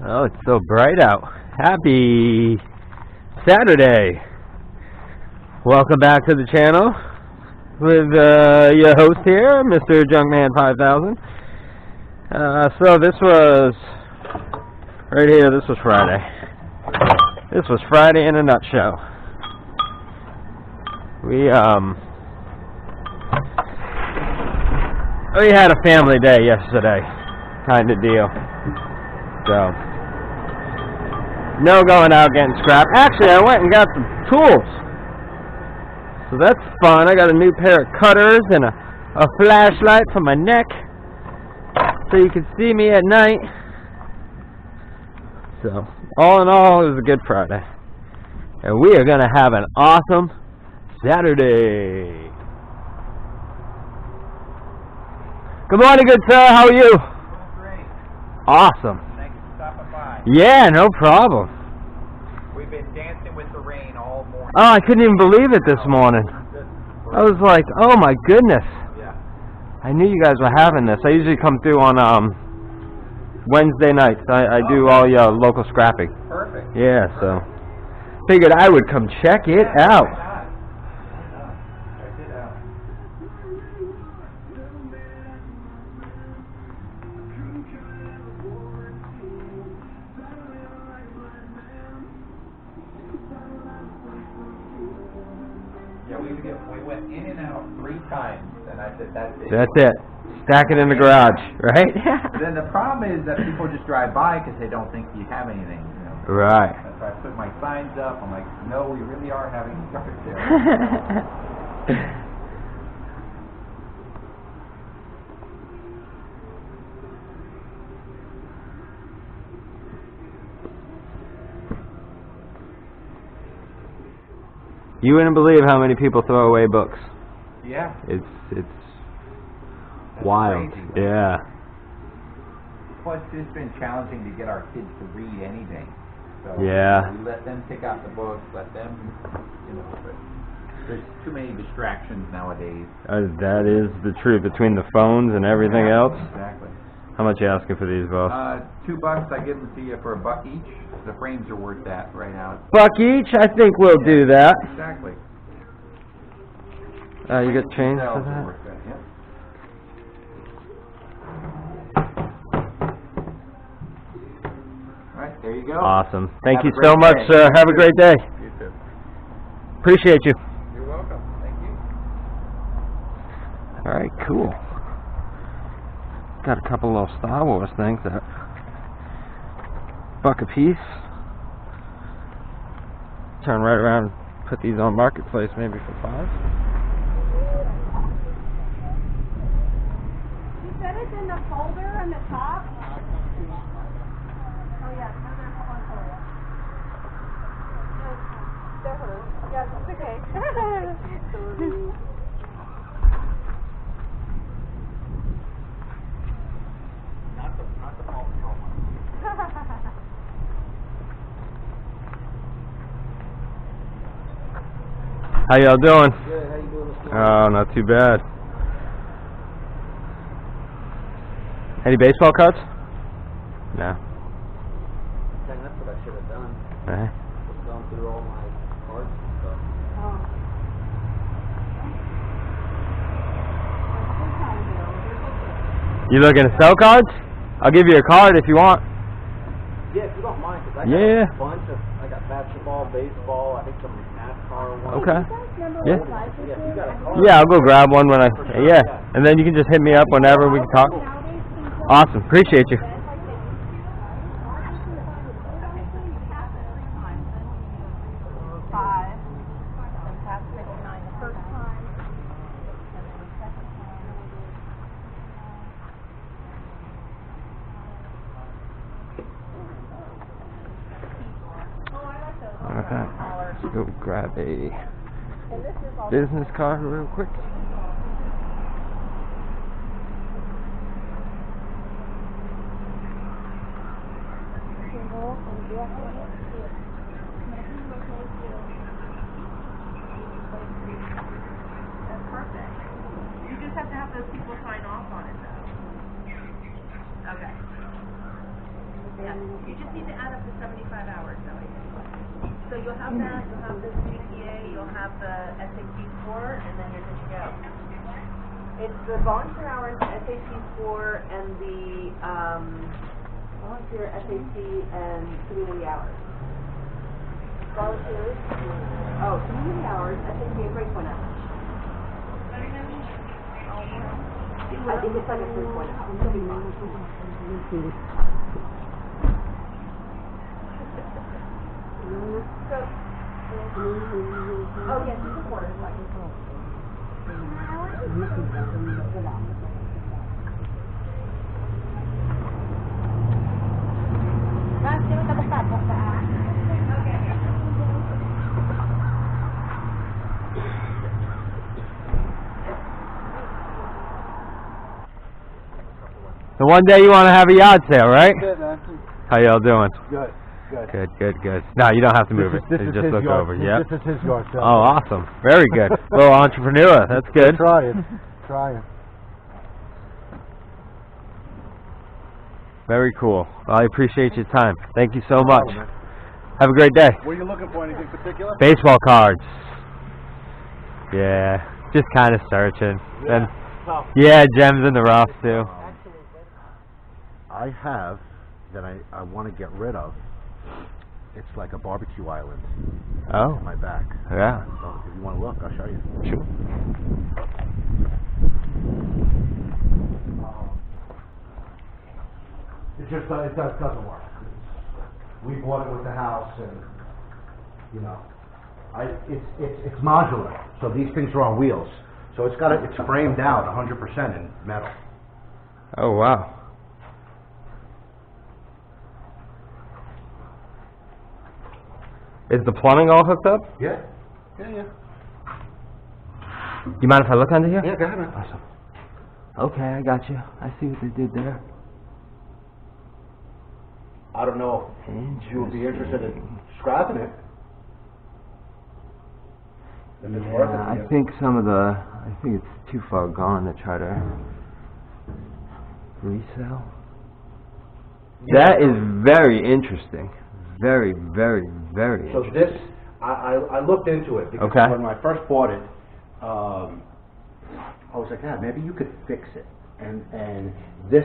Oh, it's so bright out. Happy Saturday. Welcome back to the channel with your host here, Mr. Junkman 5000. So this was, right here, this was Friday. This was Friday in a nutshell. We had a family day yesterday, kind of deal. So, no going out getting scrap. Actually, I went and got some tools. So that's fun. I got a new pair of cutters and a flashlight for my neck, so you can see me at night. So, all in all, it was a good Friday. And we are going to have an awesome Saturday. Good morning, good sir. How are you? Great. Awesome. Thanks for stopping by. Yeah, no problem. We've been dancing with the rain all morning. Oh, I couldn't even believe it this morning. I was like, oh my goodness. Yeah. I knew you guys were having this. I usually come through on Wednesday nights. I do all your local scrapping. Perfect. Yeah, so figured I would come check it out. Why not? Check it out. Yeah, we went in and out 3 times, and I said, that's it. That's it. Stack it in the garage, right? But then the problem is that people just drive by because they don't think you have anything, you know. Right. That's why I put my signs up. I'm like, no, we really are having a garbage sale. You wouldn't believe how many people throw away books. Yeah. It's That's wild. crazy. Yeah. Plus, it's been challenging to get our kids to read anything. So Yeah. we let them pick out the books, let them, you know, but there's too many distractions nowadays. That is the truth. Between the phones and everything else. Exactly. How much you asking for these, boss? $2. I give them to you for $1 each. The frames are worth that right now. Buck each? I think we'll do that. Exactly. You get change for Themselves are that? worth that, yeah. All right, there you go. Awesome. Thank Have you a great so much, day. sir. Have a great day. You too. Appreciate you. You're welcome. Thank you. All right, cool. Got a couple little Star Wars things that $1 a piece. Turn right around and put these on Marketplace maybe for $5. You said it's in the folder on the top? Oh, yeah. There's one for you. They're hers. Yeah, it's okay. Not the Paw Patrol one. How y'all doing? Good. How you doing this morning? Oh, not too bad. Any baseball cards? No. Dang, that's what I should have done. Eh? Just gone through all my cards and stuff. You looking to sell cards? I'll give you a card if you want. Yeah, if you don't mind, because I Yeah. got a bunch of, I got basketball, baseball, I think some NASCAR ones. Okay. Yeah. Yeah, if you got a card. Yeah, I'll go grab one when yeah. And then you can just hit me up whenever we can talk. Awesome. Appreciate you. Five. And pass 59 the first time. And then the second time. Oh, I like those. Okay. Let's go grab a And this is all business card real quick. single and direct. That's perfect. You just have to have those people sign off on it, though. Okay. Yeah, you just need to add up to 75 hours, though, I think. So you'll have that, you'll have the CPA, you'll have the SAT score, and then you're good to go. It's the volunteer hours, SAT score, and the volunteer SAT and community hours. Volunteers, community hours, SAT and breakpoint hours. I think it's like a 3.0. It'll be fine. So, oh yes, it's important. So one day you want to have a yard sale, right? Good, man. How y'all doing? Good, good. Good, good, good. No, you don't have to move it. This You is just his look yard. over. Yep. This is his yard sale. Oh, awesome. Very good. Little entrepreneur. That's good. Trying. Very cool. Well, I appreciate your time. Thank you so much. Have a great day. What are you looking for? Anything particular? Baseball cards. Yeah, just kind of searching. And yeah, gems in the rough too. I have that I want to get rid of. It's like a barbecue island Oh, on my back. yeah. So if you want to look, I'll show you. Sure. It just doesn't work. We bought it with the house, and you know, it's modular. So these things are on wheels. So it's framed out 100% in metal. Oh, wow. Is the plumbing all hooked up? Yeah. Yeah. You mind if I look under here? Yeah, go ahead, man. Awesome. Okay, I got you. I see what they did there. I don't know if you would be interested in scrapping it. If it's worth it. Yeah, I think I think it's too far gone to try to resell. That is very interesting. Very, very, very So interesting. this, I looked into it because Okay. when I first bought it, I was like, yeah, maybe you could fix it. And this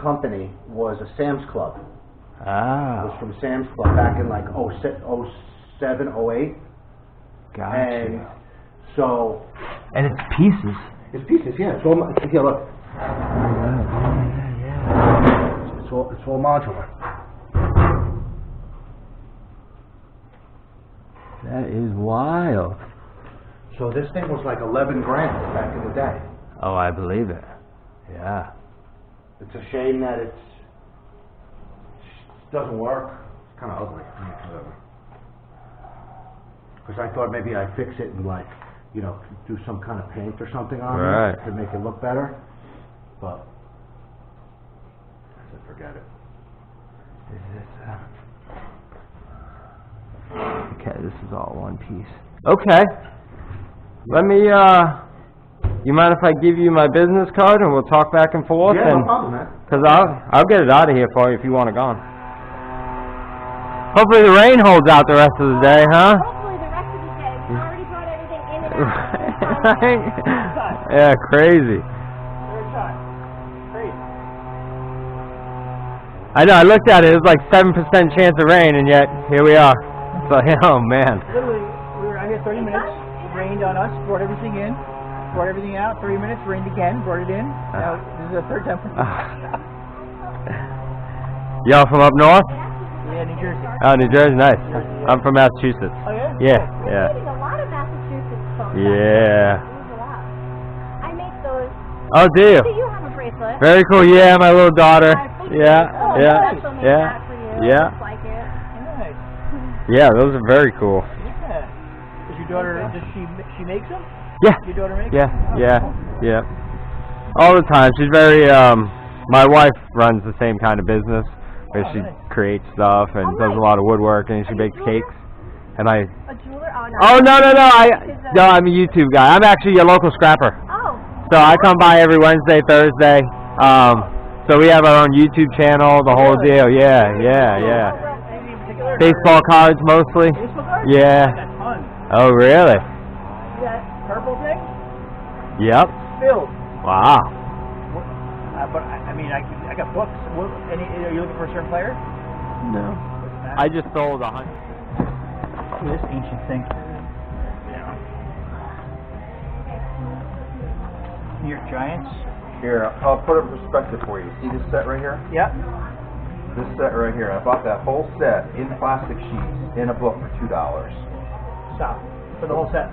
company was a Sam's Club. It was Ah, from Sam's Club back in like 07, 08. gotcha. And so, And it's pieces. it's pieces, yeah. It's all, here, look. It's all modular. That is wild. So this thing was like 11 grand back in the day. Oh, I believe it. Yeah. It's a shame that it doesn't work. It's kind of ugly. Because I thought maybe I'd fix it and like, you know, do some kind of paint or something on Right. it to make it look better. But I said, forget it. Is this, okay, this is all one piece. Okay. Let me, you mind if I give you my business card and we'll talk back and forth? Yeah, no And problem, man. Cause I'll get it out of here for you if you want it gone. Hopefully the rain holds out the rest of the day, huh? Hopefully the rest of the day, we already brought everything in and out. Right? Yeah, crazy. I know, I looked at it was like 7% chance of rain, and yet, here we are. So, oh man. Literally, we were out here 30 minutes, rained on us, brought everything in, brought everything out, 30 minutes, rained again, brought it in. Now, this is the third time. Y'all from up north? Yeah, New Jersey. Oh, New Jersey, nice. I'm from Massachusetts. Oh, yeah? Yeah, We're yeah. getting a lot of Massachusetts folks. Yeah. There's a lot. I make those. Oh, do you? Do you have a bracelet? Very cool, yeah, my little daughter. Yeah, Oh, yeah, special made yeah, that for you. yeah. Just like it. Nice. Yeah, those are very cool. Yeah. Does your daughter, does she makes them? Yeah, Your daughter makes yeah, them? Oh, yeah, cool. yeah. All the time. She's very, my wife runs the same kind of business where she nice. creates stuff and does a lot of woodworking and she bakes cakes. And I, A jeweler? Oh, no. no, I'm a YouTube guy. I'm actually a local scrapper. Oh. So I come by every Wednesday, Thursday. So So we have our own YouTube channel, the whole deal. Yeah. Anything in particular? Baseball cards mostly. Baseball cards? Yeah. I got tons. Oh, really? See that purple thing? Yep. Filled. Wow. But I mean, I got books. Are you looking for a certain player? No. I just sold 100. Look at this ancient thing. New York Giants. Here, I'll put it in perspective for you. See this set right here? Yep. This set right here. I bought that whole set in plastic sheets in a book for $2. Stop. For the whole set.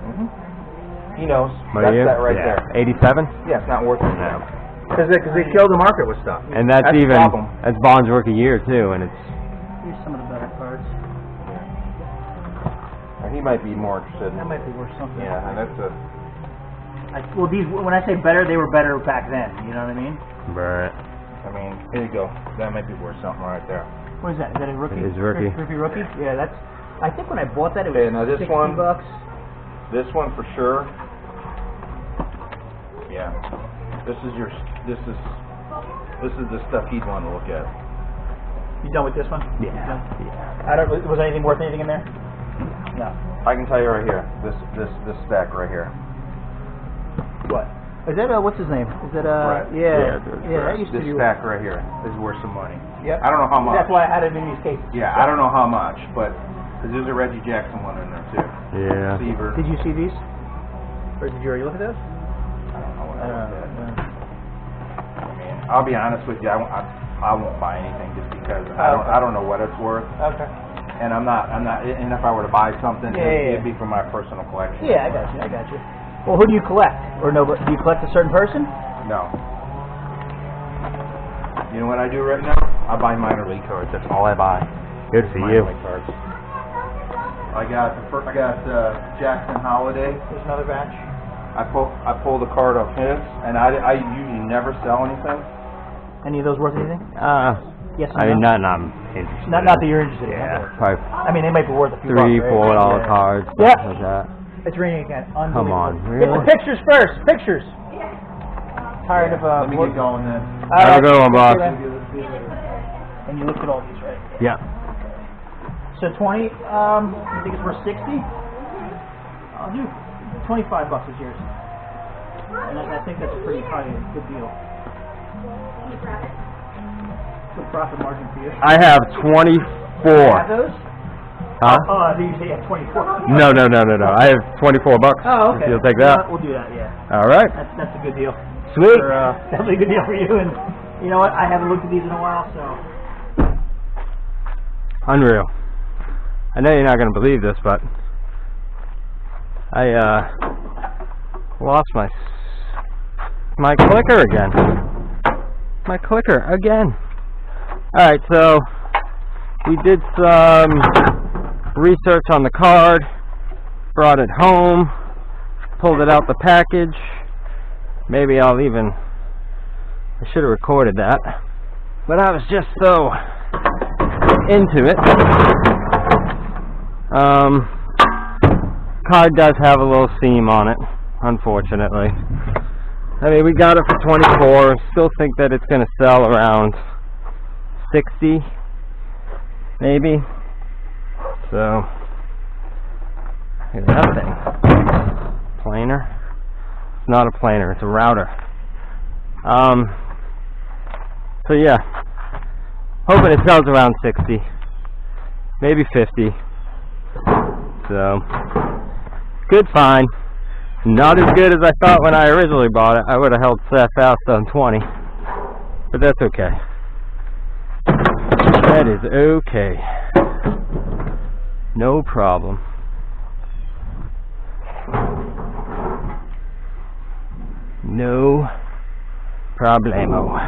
He knows. What That's year? that right Yeah. there. 87? Yeah, it's not worth it. No. Because they killed the market with stuff. And that's the even, problem. that's Bond's rookie year too, and it's, Here's some of the better cards. He might be more interested in That might be worth something. Yeah, and that's a... Well, these, when I say better, they were better back then. You know what I mean? right. I mean, here you go. That might be worth something right there. What is that? Is that a rookie? It is rookie. Rookie? Yeah, that's. I think when I bought that, it was Okay, now this $60. one- This one for sure. Yeah. This is the stuff he'd want to look at. You done with this one? Yeah. I don't. Was anything worth anything in there? No. I can tell you right here. This stack right here. What? Is that what's his name? Is that Right. Yeah. That used to This be. stack right here is worth some money. Yep. I don't know how much. That's why I had it in these cases. Yeah, I don't know how much, but because there's a Reggie Jackson one in there too. Yeah. Seaver. Did you see these? Or did you already look at those? I don't know what I I don't looked know. at. I mean, I'll be honest with you. I won't buy anything just because I don't know what it's worth. Okay. And I'm not. And if I were to buy something, Yeah. it'd be for my personal collection. Yeah, I got you. Well, who do you collect? Or no? Do you collect a certain person? No. You know what I do right now? I buy minor league cards. That's all I buy. Good for Minor you. league cards. I got Jackson Holiday. There's another batch. I pulled a card off his, and I usually never sell anything. Any of those worth anything? Yes. I or mean, no? none I'm interested Not that you're interested in. Yeah, Okay. probably I mean, they might be worth a few $3, bucks, $4 right? cards, Yeah. stuff like that. It's raining again. Come on, Unbelievable. really? Get the pictures first. Pictures. Tired of Let me get going then. All Have a right. good one, boss. And you looked at all these, right? Yeah. So 20. You think it's worth 60? I'll do 25 bucks is yours. And I think that's a pretty high, good deal. Good profit margin for you. I have Have 24. those? Huh? Oh, I think you say you have 24. No. I have 24 bucks. Oh, okay. If you'll take that. We'll do that, yeah. All right. That's a good deal. Sweet. Definitely a good deal for you. And you know what? I haven't looked at these in a while, so. Unreal. I know you're not going to believe this, but I lost my clicker again. My clicker again. All right, so we did some research on the card, brought it home, pulled it out the package. Maybe I should have recorded that, but I was just so into it. Card does have a little seam on it, unfortunately. I mean, we got it for 24. Still think that it's going to sell around 60, maybe. So, look at that thing. Planer. It's not a planer, it's a router. So yeah, hoping it sells around 60, maybe 50. So, good find. Not as good as I thought when I originally bought it. I would have held that fast on 20, but that's okay. That is okay. No problem. No problemo.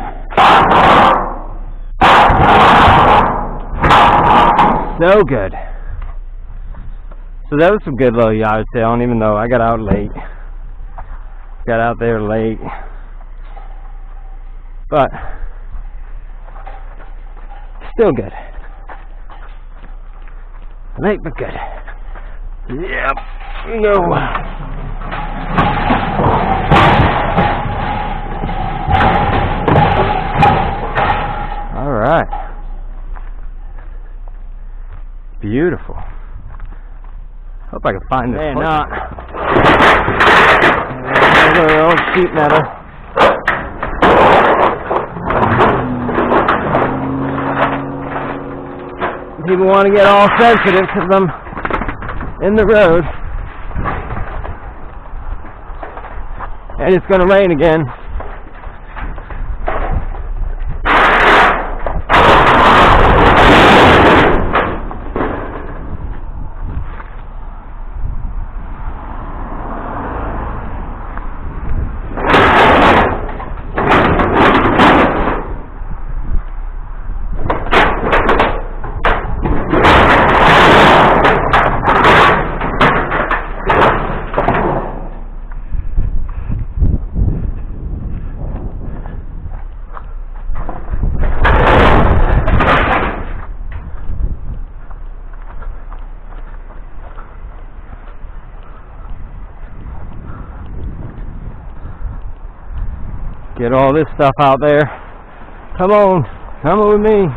So good. So that was some good little yard sale, even though I got out late. Got out there late. But still good. Late but good. Yep. No. beautiful. Hope I can find this. Not. Another old sheet metal. People want to get all sensitive because I'm in the road. And it's going to rain again. Get all this stuff out there. Come on with me.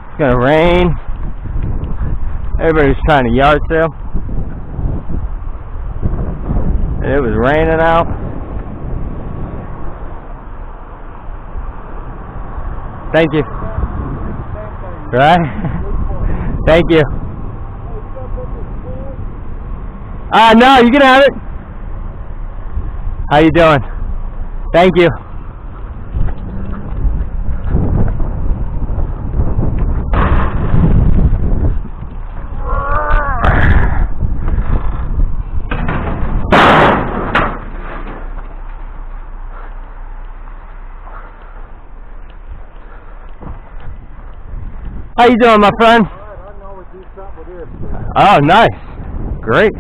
It's gonna rain. Everybody's trying to yard sale. And it was raining out. Thank you. Right? Thank you. No, you can have it. How you doing? Thank you. How you doing, my friend? Oh, nice. Great.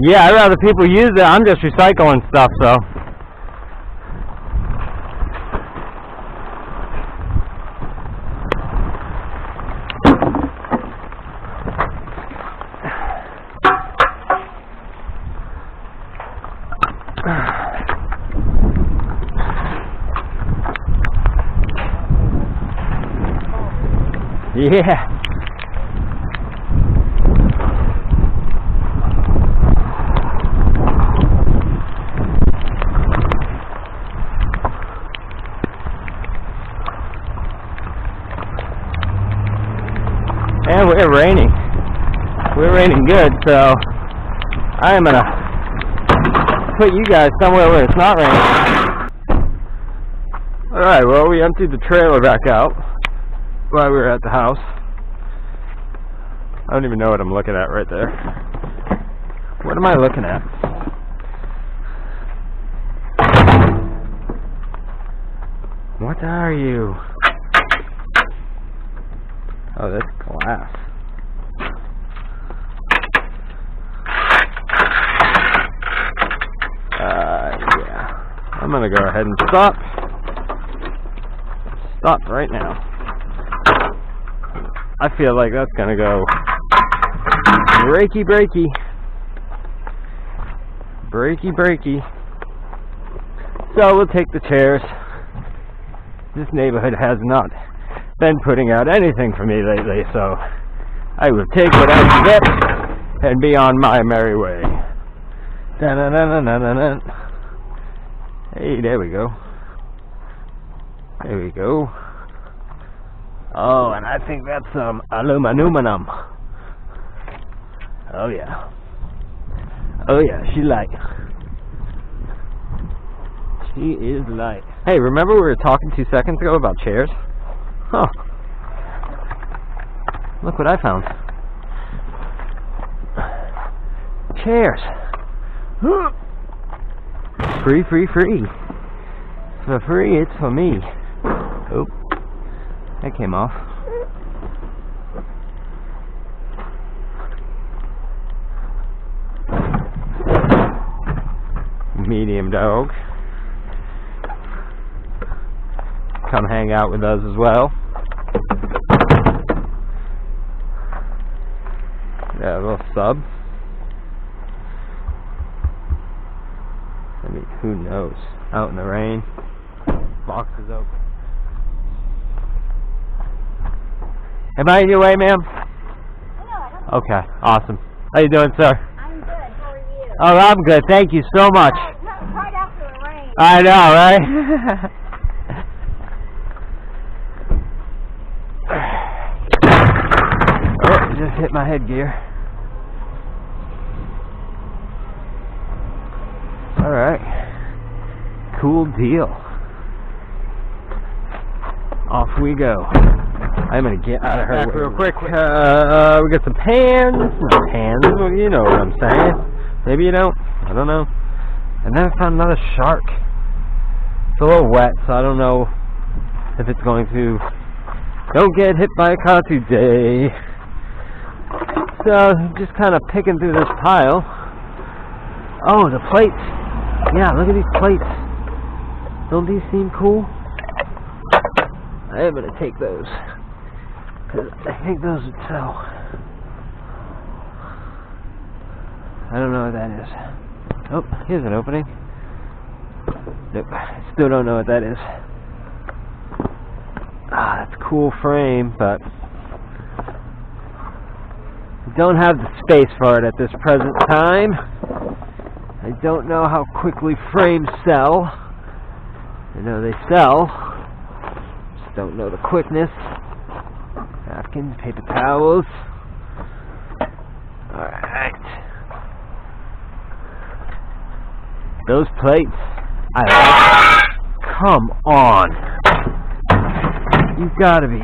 Yeah, I'd rather people use it. I'm just recycling stuff, so. Yeah. And we're raining. We're raining good, so I am gonna put you guys somewhere where it's not raining. Alright, well, we emptied the trailer back out while we were at the house. I don't even know what I'm looking at right there. What am I looking at? What are you? Oh, that's glass. Yeah. I'm gonna go ahead and stop. Stop right now. I feel like that's gonna go breaky breaky. Breaky breaky. So we'll take the chairs. This neighborhood has not been putting out anything for me lately, so I will take what I can get and be on my merry way. Da-na-na-na-na-na. Hey, there we go. There we go. Oh, and I think that's some aluminum. Oh yeah. Oh yeah, she light. She is light. Hey, remember we were talking 2 seconds ago about chairs? Huh. Look what I found. Chairs. Free. For free, it's for me. Oh. That came off. Medium dog. Come hang out with us as well. Yeah, a little sub. I mean, who knows? Out in the rain. box is open. Am I in your way, ma'am? No, Okay, awesome. How you doing, sir? I'm good. How are you? Oh, I'm good. Thank you so much. Right after the rain. I know, right? Oh, just hit my headgear. Alright. Cool deal. Off we go. I'm gonna get out of her way real quick. We got some pans. Not pans, well, you know what I'm saying. Maybe you don't. I don't know. And then I found another shark. It's a little wet, so I don't know if it's going to... Don't get hit by a car today. So, just kind of picking through this pile. Oh, the plates. Yeah, look at these plates. Don't these seem cool? I am going to take those. Because I think those would sell. I don't know what that is. Oh, here's an opening. Nope, still don't know what that is. Ah, that's a cool frame, but don't have the space for it at this present time. I don't know how quickly frames sell. I know they sell. Just don't know the quickness. Napkins, paper towels. Alright. Those plates. I like. Come on. You gotta be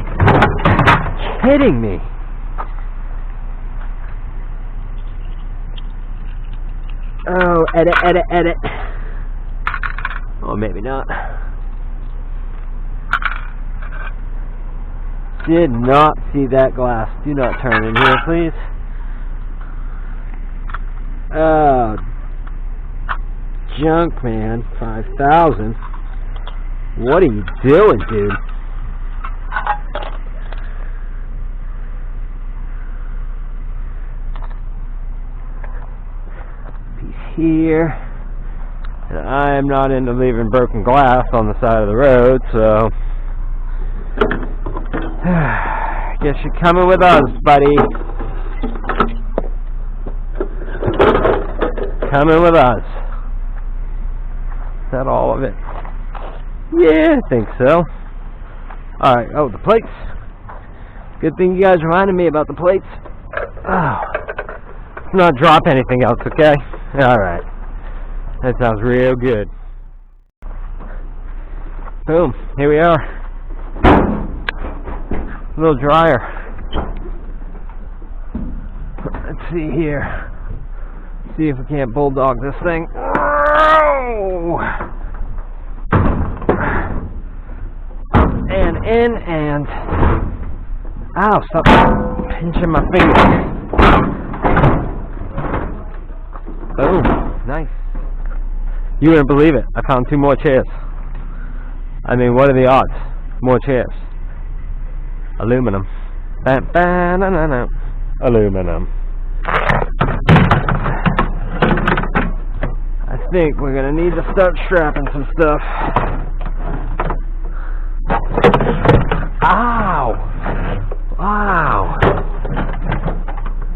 kidding me. Oh, edit. Oh, maybe not. Did not see that glass. Do not turn in here, please. Oh, junk man, 5,000. What are you doing, dude? Here, and I am not into leaving broken glass on the side of the road, so guess you're coming with us, buddy. Coming with us. Is that all of it? Yeah, I think so. Alright, oh, the plates. Good thing you guys reminded me about the plates. Oh. Let's not drop anything else, okay? Alright. That sounds real good. Boom. Here we are. A little drier. Let's see here. See if we can't bulldog this thing. And in and... Ow, stop pinching my finger. Oh, nice. You wouldn't believe it. I found 2 more chairs. I mean, what are the odds? More chairs. Aluminum. Aluminum. I think we're going to need to start strapping some stuff. Ow! Wow!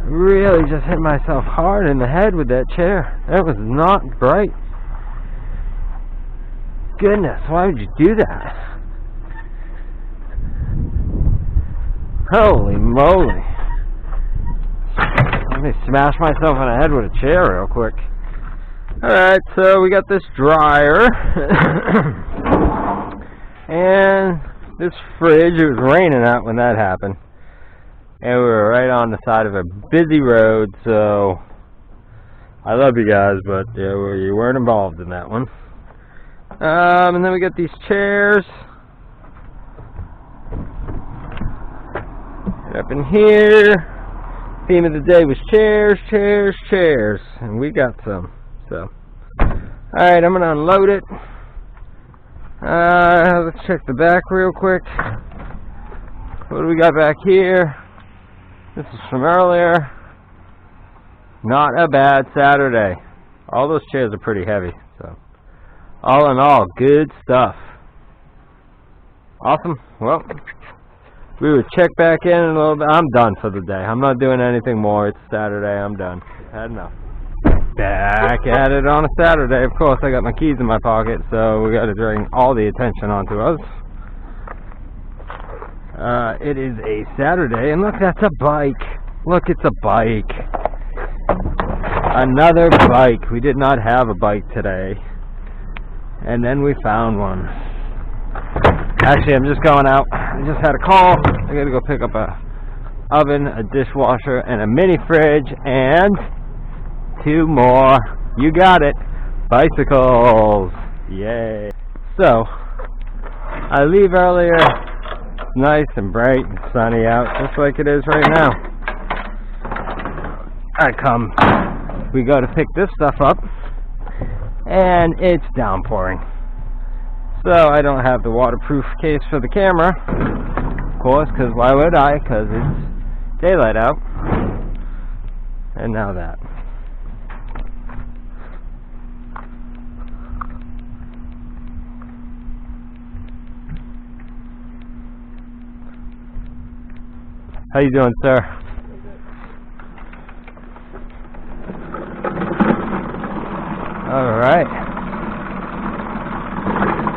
Really just hit myself hard in the head with that chair. That was not bright. Goodness, why would you do that? Holy moly. Let me smash myself in the head with a chair real quick. Alright, so we got this dryer. And this fridge, it was raining out when that happened. And we were right on the side of a busy road, so I love you guys, but yeah, you weren't involved in that one. And then we got these chairs. And up in here, theme of the day was chairs, chairs, chairs, and we got some. So, alright, I'm gonna unload it. Let's check the back real quick. What do we got back here? This is from earlier. Not a bad Saturday. All those chairs are pretty heavy, so all in all, good stuff. Awesome. Well, we would check back in a little bit. I'm done for the day. I'm not doing anything more. It's Saturday. I'm done. Had enough. Back at it on a Saturday. Of course, I got my keys in my pocket, so we got to bring all the attention onto us. It is a Saturday, and look, that's a bike. Look, it's a bike. Another bike. We did not have a bike today, and then we found one. Actually, I'm just going out. I just had a call. I got to go pick up a oven, a dishwasher, and a mini fridge, and 2 more. You got it. Bicycles. Yay. So, I leave earlier. It's nice and bright and sunny out, just like it is right now. I come. We go to pick this stuff up, and it's downpouring. So, I don't have the waterproof case for the camera. Of course, because why would I? Because it's daylight out. And now that. How you doing, sir? All right.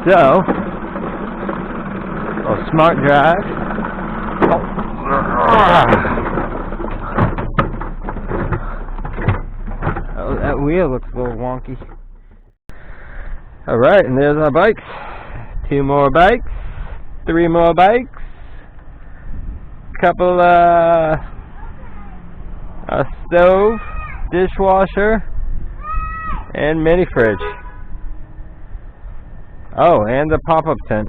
So, a smart drive. Oh, that wheel looks a little wonky. All right, and there's our bikes. 2 more bikes. 3 more bikes. Couple a stove, dishwasher, and mini fridge. Oh, and a pop-up tent.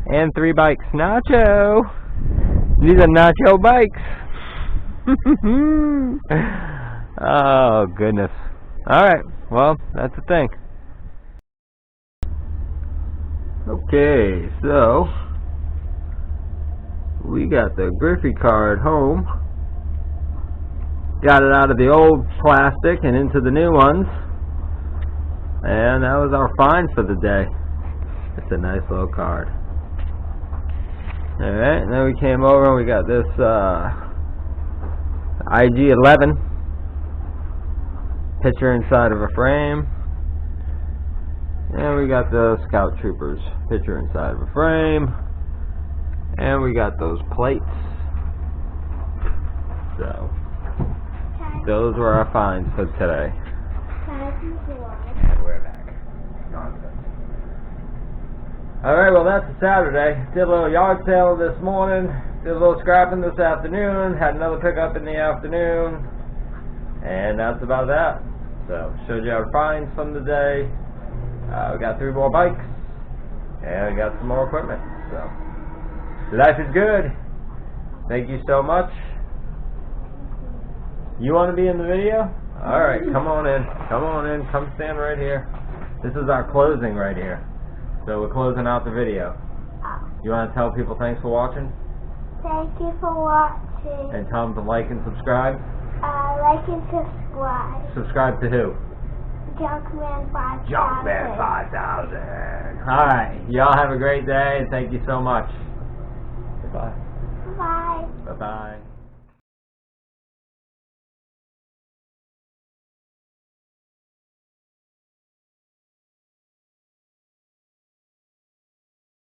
And 3 bikes. Nacho! These are Nacho bikes. Oh, goodness. Alright, well, that's the thing. Okay, so we got the Griffey card home. Got it out of the old plastic and into the new ones. And that was our find for the day. It's a nice little card. Alright, and then we came over and we got this IG-11 picture inside of a frame. And we got the Scout Troopers picture inside of a frame. And we got those plates. So, those were our finds for today. And we're back. Nonsense. Alright, well that's a Saturday. Did a little yard sale this morning. Did a little scrapping this afternoon. Had another pickup in the afternoon. And that's about that. So, showed you our finds from the day. We got 3 more bikes. And we got some more equipment. So, life is good. Thank you so much. You want to be in the video? Alright, come on in. Come on in. Come stand right here. This is our closing right here. So we're closing out the video. You want to tell people thanks for watching? Thank you for watching. And tell them to like and subscribe? Like and subscribe. Subscribe to who? Junkman 5000. Junkman 5000. Alright, y'all have a great day and thank you so much. Bye. Bye. Bye-bye.